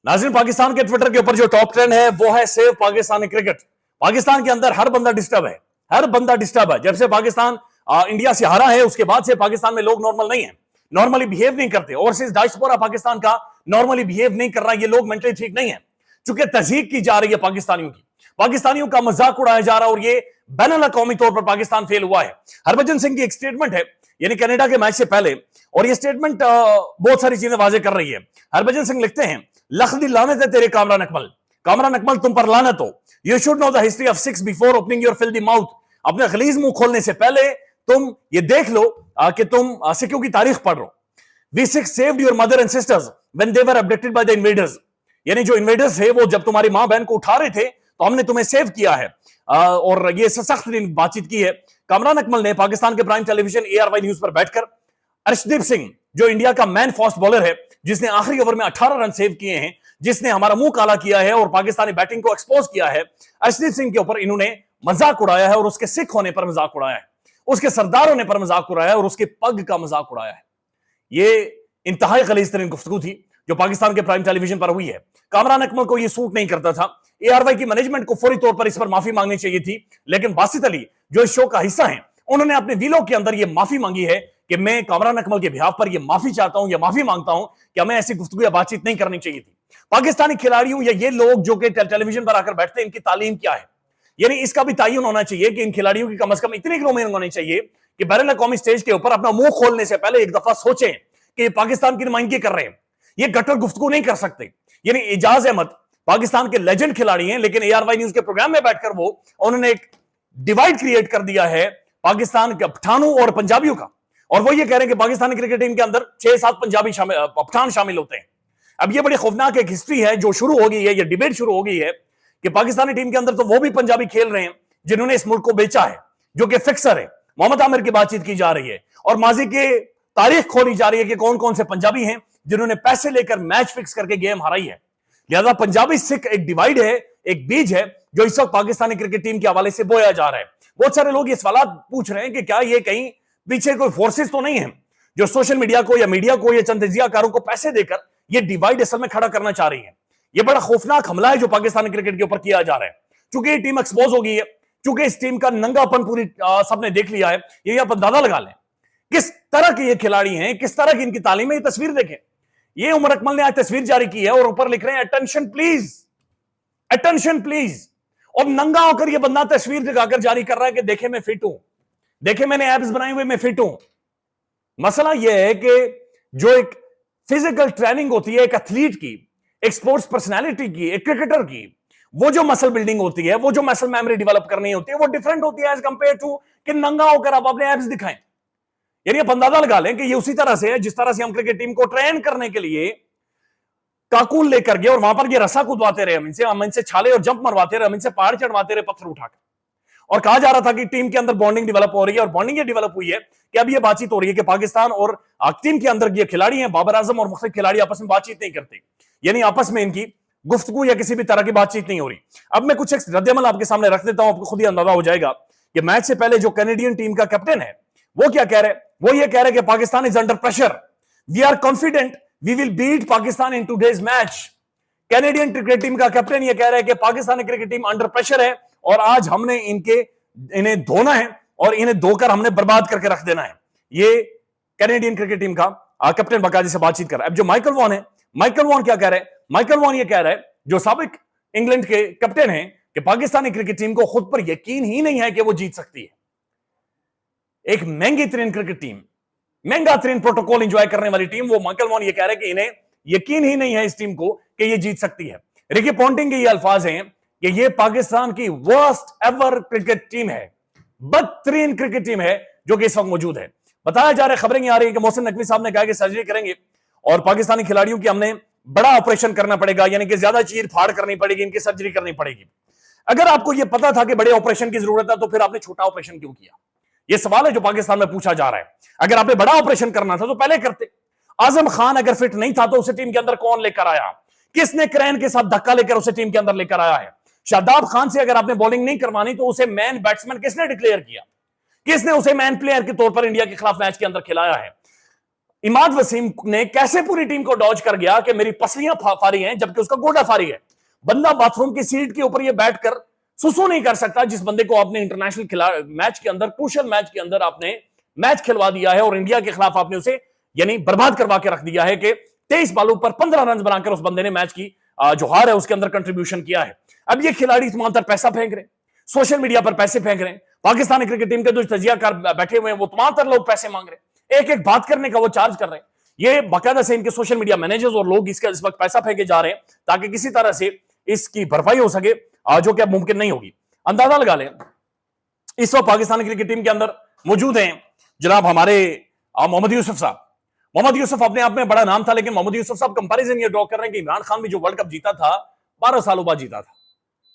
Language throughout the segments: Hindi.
नाज़रीन, पाकिस्तान के ट्विटर के ऊपर जो टॉप ट्रेंड है वो है सेव पाकिस्तानी क्रिकेट। पाकिस्तान के अंदर हर बंदा डिस्टर्ब है, हर बंदा डिस्टर्ब है। जब से पाकिस्तान इंडिया से हारा है उसके बाद से पाकिस्तान में लोग नॉर्मल नहीं है, नॉर्मली बिहेव नहीं करते। ओवरसीज डायस्पोरा पाकिस्तान का नॉर्मली बिहेव नहीं कर रहा है, ये लोग मेंटली ठीक नहीं है। चूंकि तज़हीक की जा रही है पाकिस्तानियों की, पाकिस्तानियों का मजाक उड़ाया जा रहा है और ये बैनुल अक़वामी तौर पर पाकिस्तान फेल हुआ है। हरभजन सिंह की एक स्टेटमेंट है यानी कनाडा के मैच से पहले, और ये स्टेटमेंट बहुत सारी चीजें वाजे कर रही है। हरभजन सिंह लिखते हैं, लखदी लानत है तेरे कामरान अकमल, कामरान अकमल तुम पर लानत हो। You should know the history of six before opening your filthy mouth. अपने खलीज मुंह खोलने से पहले तुम ये देख लो कि तुम सिखों की तारीख पढ़ लो। We Sikhs saved your mother and sisters when they were abducted by the invaders. यानी जो इन्वेडर्स है वो जब तुम्हारी मां बहन को उठा रहे थे तो हमने तुम्हें सेव किया है। और ये सख्त बातचीत की है कामरान अकमल ने पाकिस्तान के प्राइम टेलीविजन ARY न्यूज पर बैठकर। अर्शदीप सिंह जो इंडिया का मैन फास्ट बॉलर है, जिसने आखिरी ओवर में 18 रन सेव किए हैं, जिसने हमारा मुंह काला किया है और पाकिस्तानी बैटिंग को एक्सपोज किया है, अर्शदीप सिंह के ऊपर इन्होंने मजाक उड़ाया है और उसके सिख होने पर मजाक उड़ाया है, उसके सरदार होने पर मजाक उड़ाया है और उसके पग का मजाक उड़ाया है। ये इंतहाई खलीज तरीन गुफ्तगू थी जो पाकिस्तान के प्राइम टेलीविजन पर हुई है। कामरान अकमल को यह सूट नहीं करता था। ARY की मैनेजमेंट को फौरी तौर पर इस पर माफी मांगनी चाहिए थी, लेकिन बासित अली जो इस शो का हिस्सा है, उन्होंने अपने वीलो के अंदर यह माफी मांगी है कि मैं कामरान अकमल के बिहाफ पर यह माफी चाहता हूं या माफी मांगता हूं कि हमें ऐसी गुफ्तगू या बातचीत नहीं करनी चाहिए थी। पाकिस्तानी खिलाड़ियों या ये लोग जो कि टेलीविजन पर आकर बैठते हैं, इनकी तालीम क्या है, यानी इसका भी तयन होना चाहिए कि इन खिलाड़ियों की कम अज कम इतनी ग्रोमिंग होनी चाहिए कि बैनुल अक़वामी स्टेज के ऊपर अपना मुंह खोलने से पहले एक दफा सोचें कि पाकिस्तान की नुमाइंदगी कर रहे हैं। ये गटर गुफ्तगू नहीं कर सकते। यानी एजाज अहमद पाकिस्तान के लेजेंड खिलाड़ी हैं, लेकिन ARY न्यूज के प्रोग्राम में बैठकर उन्होंने एक डिवाइड क्रिएट कर दिया है पाकिस्तान के पठानों और पंजाबियों का, और वो ये कह रहे हैं कि पाकिस्तानी क्रिकेट टीम के अंदर 6-7 पंजाबी पठान शामिल होते हैं। अब ये बड़ी खौफनाक एक हिस्ट्री है जो शुरू हो गई है, ये डिबेट शुरू हो गई है कि पाकिस्तानी टीम के अंदर तो वो भी पंजाबी खेल रहे हैं जिन्होंने इस मुल्क को बेचा है, जो कि फिक्सर है। मोहम्मद आमिर की बातचीत की जा रही है और माजी की तारीख खोली जा रही है कि कौन कौन से पंजाबी हैं जिन्होंने पैसे लेकर मैच फिक्स करके गेम हराई है। लिहाजा पंजाबी सिख एक डिवाइड है, एक बीज है जो इस वक्त पाकिस्तानी क्रिकेट टीम के हवाले से बोया जा रहा है। बहुत सारे लोग ये सवाल पूछ रहे हैं कि क्या ये कहीं पीछे कोई फोर्सेस तो नहीं है जो सोशल मीडिया को या मीडिया को या चंद तजियाकारों को पैसे देकर ये डिवाइड असल में खड़ा करना चाह रही है। ये बड़ा खौफनाक हमला है जो पाकिस्तानी क्रिकेट के ऊपर किया जा रहा है। चूंकि ये टीम एक्सपोज हो गई है, चूंकि इस टीम का नंगापन पूरी सबने देख लिया है, ये आप अंदाजा लगा लें किस तरह के ये खिलाड़ी हैं, किस तरह की इनकी तालीम है। ये तस्वीर देखें, ये उमर अकमल ने आज तस्वीर जारी की है और ऊपर लिख रहे हैं अटेंशन प्लीज, अटेंशन प्लीज। और नंगा होकर ये बंदा तस्वीर दिखाकर जारी कर रहा है कि देखे मैं फिट हूं, देखे मैंने एब्स बनाए हुए, मैं फिट हूं। मसला यह है कि जो एक फिजिकल ट्रेनिंग होती है एक एथलीट की, एक स्पोर्ट्स पर्सनैलिटी की, एक क्रिकेटर की, वो जो मसल बिल्डिंग होती है, वो जो मसल मेमोरी डेवलप करनी होती है, वो डिफरेंट होती है एज कंपेयर टू कि नंगा होकर आप अपने एब्स दिखाएं। यानी आप अंदाजा लगा लें कि ये उसी तरह से है जिस तरह से हम क्रिकेट टीम को ट्रेन करने के लिए काकून लेकर गए और वहां पर ये रस्सा कूदवाते रहे, हम इनसे छाले और जंप मरवाते रहे, हम इनसे पहाड़ चढ़वाते रहे पत्थर उठाकर, और कहा जा रहा था कि टीम के अंदर बॉन्डिंग डेवलप हो रही है। और बॉन्डिंग ये डेवलप हुई है कि अब ये बातचीत हो रही है कि पाकिस्तान और टीम के अंदर ये खिलाड़ी हैं, बाबर आजम और मुख्तलिफ खिलाड़ी आपस में बातचीत नहीं करते, यानी आपस में इनकी गुफ्तगू या किसी भी तरह की बातचीत नहीं हो रही। अब मैं कुछ एक रद्द-ए-अमल आपके सामने रख देता हूं, आपको खुद ही अंदाजा हो जाएगा कि मैच से पहले जो कैनेडियन टीम का कैप्टन है वो क्या कह रहे हैं। वो ये कह रहे हैं कि Pakistan is under pressure, we are confident we will beat Pakistan in today's match. Canadian cricket team का कैप्टन ये कह रहा है कि Pakistani cricket team under pressure है और आज हमने इन्हें धोना है और इन्हें धोकर हमने बर्बाद करके रख देना है। ये कैनेडियन क्रिकेट टीम का कैप्टन बाकायदे से बातचीत कर रहा है। अब जो माइकल वॉन है, माइकल वॉन क्या कह रहे हैं, माइकल वॉन ये कह रहा है जो साबिक इंग्लैंड के कैप्टन हैं कि पाकिस्तानी क्रिकेट टीम को खुद पर यकीन ही नहीं है कि वो जीत सकती है। एक महंगी तरीन क्रिकेट टीम, महंगा तरीन प्रोटोकॉल एंजॉय करने वाली टीम, वो माइकल वॉन ये कह रहे हैं कि इन्हें यकीन ही नहीं है इस टीम को कि ये जीत सकती है। रिकी पॉन्टिंग के ये अल्फाज हैं कि ये पाकिस्तान की वर्स्ट एवर क्रिकेट टीम है, बदतरीन क्रिकेट टीम है जो कि इस वक्त मौजूद है। बताया जा रहा है, खबरें आ रही है कि मोहसिन नकवी साहब ने कहा कि सर्जरी करेंगे और पाकिस्तानी खिलाड़ियों की हमने बड़ा ऑपरेशन करना पड़ेगा, यानी कि ज्यादा चीर फाड़ करनी पड़ेगी, इनकी सर्जरी करनी पड़ेगी। अगर आपको यह पता था कि बड़े ऑपरेशन की जरूरत है तो फिर आपने छोटा ऑपरेशन क्यों किया? यह सवाल है जो पाकिस्तान में पूछा जा रहा है। अगर आपने बड़ा ऑपरेशन करना था तो पहले करते। आजम खान अगर फिट नहीं था तो उसे टीम के अंदर कौन लेकर आया? किसने क्रैन के साथ धक्का लेकर उसे टीम के अंदर लेकर आया है? शादाब खान से अगर आपने बॉलिंग नहीं करवानी तो उसे मैन बैट्समैन किसने डिक्लेयर किया? किसने उसे मैन प्लेयर के तौर पर इंडिया के खिलाफ मैच के अंदर खिलाया है? इमाद वसीम ने कैसे पूरी टीम को डॉज कर गया कि मेरी पसलियां फारी हैं जबकि उसका गोडा फारी है। बंदा बाथरूम की सीट के ऊपर ये बैठकर सुसु नहीं कर सकता जिस बंदे को आपने इंटरनेशनल मैच के अंदर, क्रूशियल मैच के अंदर आपने मैच खिलवा दिया है और इंडिया के खिलाफ आपने उसे यानी बर्बाद करवा के रख दिया है कि 23 बॉलों पर 15 रन बनाकर उस बंदे ने मैच की जो हार है उसके अंदर कंट्रीब्यूशन किया है। अब ये खिलाड़ी तमाम पैसा फेंक रहे हैं, सोशल मीडिया पर पैसे फेंक रहे हैं। पाकिस्तानी क्रिकेट टीम के जो तजियाकार बैठे हुए हैं वो तमाम लोग पैसे मांग रहे हैं, एक एक बात करने का वो चार्ज कर रहे हैं। ये बाकायदा से इनके सोशल मीडिया मैनेजर्स और लोग इस वक्त पैसा फेंके जा रहे हैं ताकि किसी तरह से इसकी भरपाई हो सके, जो कि अब मुमकिन नहीं होगी। अंदाजा लगा लें, इस वक्त पाकिस्तानी क्रिकेट टीम के अंदर मौजूद हैं जनाब हमारे मोहम्मद यूसुफ साहब। मोहम्मद यूसुफ अपने आप में बड़ा नाम था, लेकिन मोहम्मद यूसुफ साहब कंपैरिजन ये ड्रॉ कर रहे हैं कि इमरान खान भी जो वर्ल्ड कप जीता था 12 सालों बाद जीता था,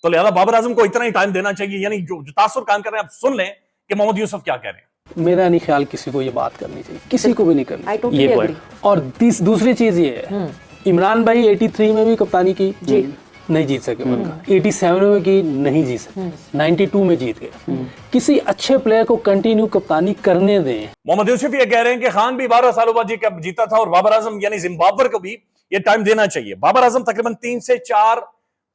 तो लिहाजा बाबर आजम को इतना ही टाइम देना चाहिए। यानी जो तासुर काम कर रहे हैं, आप सुन लें कि मोहम्मद यूसुफ क्या कह रहे हैं। मेरा नहीं ख्याल किसी को ये बात करनी चाहिए, किसी को भी नहीं करनी totally ये पॉइंट। और दूसरी चीज ये है, इमरान भाई 83 में भी कप्तानी की नहीं जीत सके, 87 में की नहीं जीत सके, 92 में जीत गए। किसी अच्छे प्लेयर को कंटिन्यू कप्तानी करने दें। मोहम्मद यूसुफ ये कह रहे हैं कि खान भी 12 सालों बाद जीता था और बाबर आजम यानी जिम्बाब्वे को भी ये टाइम देना चाहिए। बाबर आजम तकरीबन 3 से 4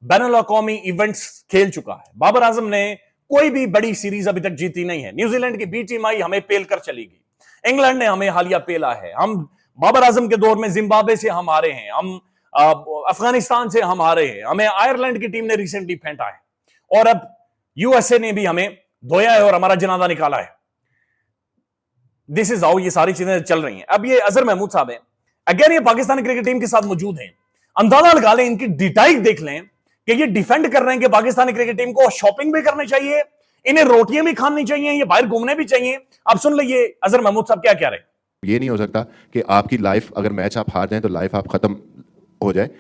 बैनुल-अक़वामी इवेंट्स खेल चुका है। बाबर आजम ने कोई भी बड़ी सीरीज अभी तक जीती नहीं है। न्यूजीलैंड की बी टीम आई, हमें पेल कर चली गई। इंग्लैंड ने हमें हालिया पेला है। हम बाबर आजम के दौर में जिम्बाब्वे से हम हारे हैं, हम अफगानिस्तान से हम हारे हैं, हमें आयरलैंड की टीम ने रिसेंटली फेंटा है और अब यूएसए ने भी हमें धोया है और हमारा जनाजा निकाला है। दिस इज हाउ ये सारी चीजें चल रही हैं। अब ये अजहर महमूद साहब हैं, अगेन ये पाकिस्तानी क्रिकेट टीम के साथ मौजूद हैं। अंदाजा लगा लें, इनकी डिटेल देख लें कि ये डिफेंड कर रहे हैं कि पाकिस्तानी क्रिकेट टीम को शॉपिंग भी करनी चाहिए, इन्हें रोटियां भी खानी चाहिए, ये बाहर घूमने भी चाहिए। अब सुन लीजिए अजहर महमूद साहब क्या कह रहे हैं। ये नहीं हो सकता कि आपकी लाइफ, अगर मैच आप हार जाएं तो लाइफ आप खत्म हो जाए।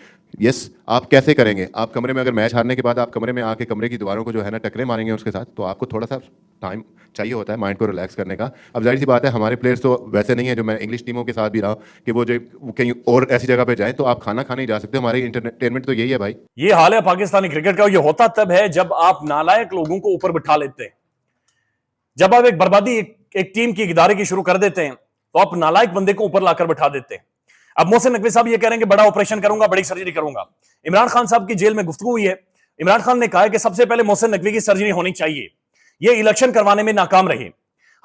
यस, आप कैसे करेंगे? आप कमरे में, अगर मैच हारने के बाद आप कमरे में आके कमरे की दीवारों को जो है ना टकरे मारेंगे उसके साथ, तो आपको थोड़ा सा टाइम चाहिए होता है माइंड को रिलैक्स करने का। अब जाहिर सी बात है, हमारे प्लेयर्स तो वैसे नहीं है, जो मैं इंग्लिश टीमों के साथ भी रहा हूँ, कि वो जो कहीं और ऐसी जगह पे जाए तो आप खाना खाने ही जा सकते हो। हमारी इंटरटेनमेंट तो यही है भाई। ये हाल है पाकिस्तानी क्रिकेट का। ये होता तब है जब आप नालायक लोगों को ऊपर बिठा लेते हैं। जब आप एक बर्बादी एक टीम की इदारे की शुरू कर देते हैं तो आप नालायक बंदे को ऊपर लाकर बिठा देते हैं। अब मोहसिन नकवी साहब ये कह रहे हैं कि बड़ा ऑपरेशन करूंगा, बड़ी सर्जरी करूंगा। इमरान खान साहब की जेल में गुफ्तगू हुई है। इमरान खान ने कहा है कि सबसे पहले मोहसिन नकवी की सर्जरी होनी चाहिए। ये इलेक्शन करवाने में नाकाम रहे,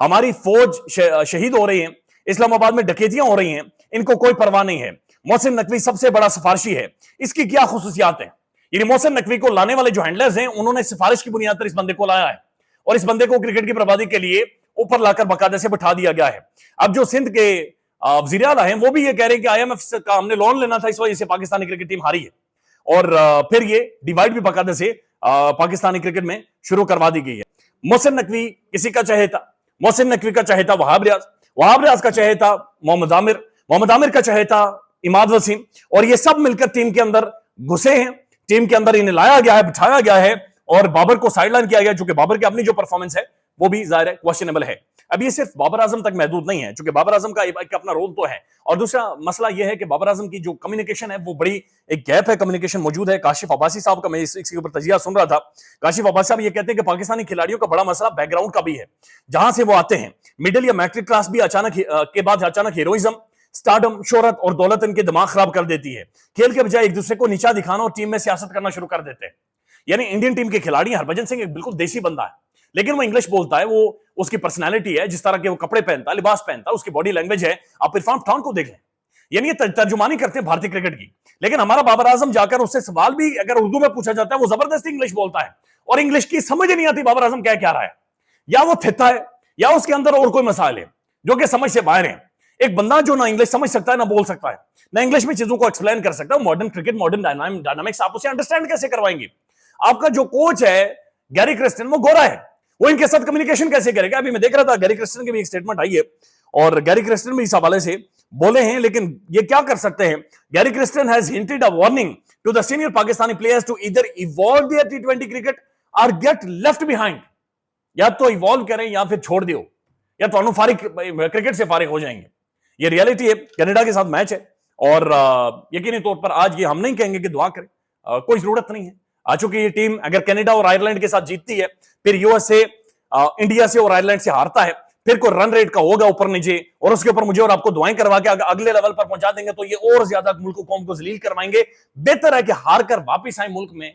हमारी फौज शहीद हो रही है, इस्लामाबाद में डकैतियां हो रही हैं, इनको कोई परवाह नहीं है। मोहसिन नकवी सबसे बड़ा सिफारिशी है। इसकी क्या खुसूसियात है? यानी मोहसिन नकवी को लाने वाले जो हैंडलर्स हैं उन्होंने सिफारिश की बुनियाद पर इस बंदे को लाया है और इस बंदे को क्रिकेट की बर्बादी के लिए ऊपर लाकर बाकायदा से बिठा दिया गया है। अब जो सिंध के वज़ीर आला हैं वो भी ये कह रहे हैं कि IMF का हमने लोन लेना था, इस वजह से पाकिस्तानी क्रिकेट टीम हारी है और फिर ये डिवाइड भी बाकायदा से पाकिस्तानी क्रिकेट में शुरू करवा दी गई है। मोहसिन नकवी किसी का चहेता, मोहसिन नकवी का चहेता वहाब रियाज, वहाब रियाज का चहेता मोहम्मद आमिर, मोहम्मद आमिर का चहेता इमाद वसीम, और ये सब मिलकर टीम के अंदर घुसे हैं। टीम के अंदर इन्हें लाया गया है, बिठाया गया है और बाबर को साइडलाइन किया गया, चूंकि बाबर की अपनी जो परफॉर्मेंस है वो भी जाहिर है क्वेश्चनेबल है। अब ये सिर्फ बाबर आजम तक महदूद नहीं है, क्योंकि बाबर आजम का एक अपना रोल तो है, और दूसरा मसला यह है कि बाबर आजम की जो कम्युनिकेशन है वो बड़ी एक गैप है, कम्युनिकेशन मौजूद है। काशिफ अब्बासी साहब का मैं इसके ऊपर तजिया सुन रहा था। काशिफ अब्बासी साहब ये कहते हैं कि पाकिस्तानी खिलाड़ियों का बड़ा मसला बैकग्राउंड का भी है, जहां से वो आते हैं। मिडिल या मैट्रिक क्लास भी अचानक के बाद अचानक हीरोइज्म, स्टारडम, शोहरत और दौलत इनके दिमाग खराब कर देती है। खेल के बजाय एक दूसरे को नीचा दिखाना और टीम में सियासत करना शुरू कर देते हैं। यानी इंडियन टीम के खिलाड़ी हरभजन सिंह एक बिल्कुल देसी बंदा है, लेकिन वो इंग्लिश बोलता है, वो उसकी पर्सनालिटी है, जिस तरह के वो कपड़े पहनता है, लिबास पहनता है, उसकी बॉडी लैंग्वेज है। आप इरफान पठान को देख लें, यानी ये तर्जुमानी करते हैं भारतीय क्रिकेट की। लेकिन हमारा बाबर आजम जाकर उससे सवाल भी अगर उर्दू में पूछा जाता है वो जबरदस्ती इंग्लिश बोलता है और इंग्लिश की समझ नहीं आती बाबर आजम क्या रहा है। या वो थिता है या उसके अंदर और कोई मसाइल है जो कि समझ से बाहर है। एक बंदा जो ना इंग्लिश समझ सकता है, ना बोल सकता है, ना इंग्लिश में चीजों को एक्सप्लेन कर सकता है, मॉडर्न क्रिकेट, मॉडर्न डायनामिक्स आप उसे अंडरस्टैंड कैसे करवाएंगे? आपका जो कोच है गैरी क्रिस्टन, वो गोरा है, वो इनके साथ कम्युनिकेशन कैसे करेगा? अभी मैं देख रहा था गैरी क्रिस्टन की भी एक स्टेटमेंट आई है और गैरी क्रिस्टन भी इस हवाले से बोले हैं, लेकिन ये क्या कर सकते हैं? Gary Kirsten has hinted a warning to the senior Pakistani players to either evolve their T20 cricket और गेट लेफ्ट बिहाइंड। या तो इवॉल्व करें या फिर छोड़ दियो, या तो क्रिकेट से फारिग हो जाएंगे। ये रियलिटी है। कनाडा के साथ मैच है और यकीनी तौर पर आज ये हम नहीं कहेंगे कि दुआ करें, कोई जरूरत नहीं है। चूंकि ये टीम अगर कनाडा और आयरलैंड के साथ जीतती है, फिर यूएसए इंडिया से और आयरलैंड से हारता है, फिर कोई रन रेट का होगा ऊपर नीचे, और उसके ऊपर मुझे और आपको दुआएं करवा के अगले लेवल पर पहुंचा देंगे, तो ये और ज्यादा मुल्क कौम को जलील करवाएंगे। बेहतर है कि हार कर वापिस आए मुल्क में,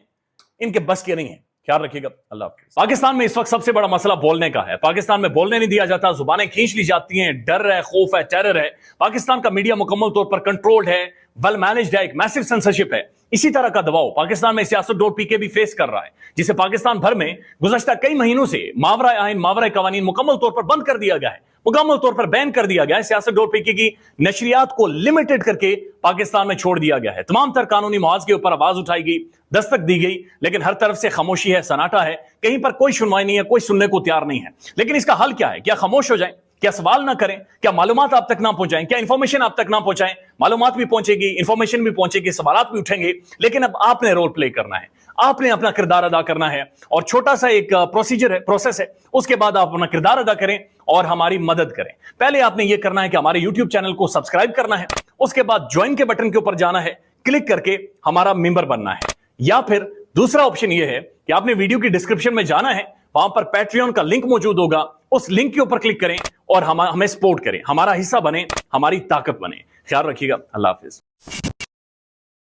इनके बस के नहीं है। ख्याल रखिएगा। अल्लाह हाफिज। पाकिस्तान में इस वक्त सबसे बड़ा मसला बोलने का है। पाकिस्तान में बोलने नहीं दिया जाता, जुबानें खींच ली जाती हैं, डर है, खौफ है, टेरर है। पाकिस्तान का मीडिया मुकम्मल तौर पर कंट्रोल्ड है, वेल मैनेज्ड है, एक मैसिव सेंसरशिप है। इसी तरह का दबाव पाकिस्तान में सियासत.pk भी फेस कर रहा है, जिसे पाकिस्तान भर में गुज़श्ता कई महीनों से मावरा आइन, मावरा कवानीन मुकम्मल तौर पर बंद कर दिया गया है, मुकम्मल तौर पर बैन कर दिया गया है। सियासत.pk की नशरियात को लिमिटेड करके पाकिस्तान में छोड़ दिया गया है। तमाम तर कानूनी मुआवजे के ऊपर आवाज उठाई गई, दस्तक दी गई, लेकिन हर तरफ से खामोशी है, सन्नाटा है, कहीं पर कोई सुनवाई नहीं है, कोई सुनने को तैयार नहीं है। लेकिन इसका हल क्या है? क्या खामोश हो जाएं? क्या सवाल ना करें? क्या मालूमात आप तक ना पहुंचाएं? क्या इंफॉर्मेशन आप तक ना पहुंचाएं? मालूमात भी पहुंचेगी, इंफॉर्मेशन भी पहुंचेगी, सवालात भी उठेंगे, लेकिन अब आपने रोल प्ले करना है, आपने अपना किरदार अदा करना है। और छोटा सा एक प्रोसीजर है, प्रोसेस है, उसके बाद आप अपना किरदार अदा करें और हमारी मदद करें। पहले आपने यह करना है कि हमारे यूट्यूब चैनल को सब्सक्राइब करना है, उसके बाद ज्वाइन के बटन के ऊपर जाना है, क्लिक करके हमारा मेंबर बनना है। या फिर दूसरा ऑप्शन यह है कि आपने वीडियो की डिस्क्रिप्शन में जाना है, वहां पर पैट्रियन का लिंक मौजूद होगा, उस लिंक के ऊपर क्लिक करें और हमें सपोर्ट करें, हमारा हिस्सा बने, हमारी ताकत बने। ख्याल रखिएगा। अल्लाह हाफिज।